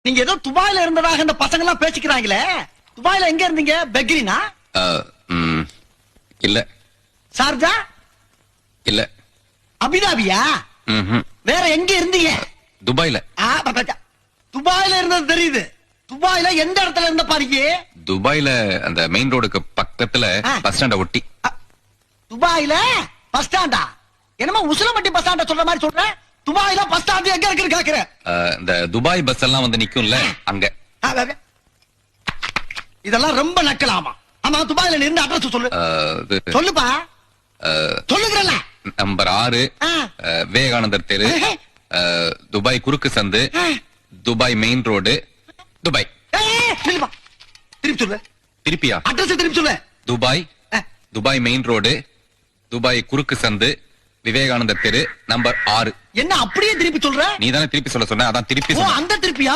நீங்க ஏதோ துபாயில இருந்ததாக இந்த பசங்க எல்லாம் பேசிக்கிறாங்களே, துபாயில எங்க இருந்தீங்க? பெக்ரினா? இல்ல. சார்ஜா? இல்ல. அபிதாபியா? வேற எங்க இருந்தீங்க? துபாயில. துபாயில இருந்தது தெரியுது. துபாயில எந்த இடத்துல இருந்த பாருங்க? துபாயில அந்த மெயின் ரோடுக்கு பக்கத்துல பஸ் ஸ்டாண்ட ஒட்டி. துபாயில பஸ் ஸ்டாண்டா? என்னமா உசிலம்பட்டி பஸ் ஸ்டாண்ட சொல்ற மாதிரி சொல்ற? துபாயில பஸ் ஸ்டாண்ட் எங்க இருக்குன்னு கேக்குறேன். இந்த துபாய் பஸ் எல்லாம் வந்து நிக்கும்ல அங்க. இதெல்லாம் ரொம்ப நக்கலாமா? ஆமா, துபாயில நின்று அட்ரஸ் சொல்லு. சொல்லுப்பா. சொல்லுகிறல்ல. நம்பர் 6 விவேகானந்தர் தெரு, துபாய் குறுக்கு சந்து, துபாய் மெயின் ரோடு, துபாய். திருப்பி சொல்லு. திருப்பியா? அட்ரஸ் திருப்பி சொல்லு. Dubai, Dubai main road, Dubai குறுக்கு சந்து, விவேகானந்தர் தெரு, நம்பர் 6. என்ன அப்படியே திருப்பி சொல்ற? நீ தானே திருப்பி சொல்ல சொன்ன, அதான் திருப்பி சொல்ல. அந்த திருப்பியா?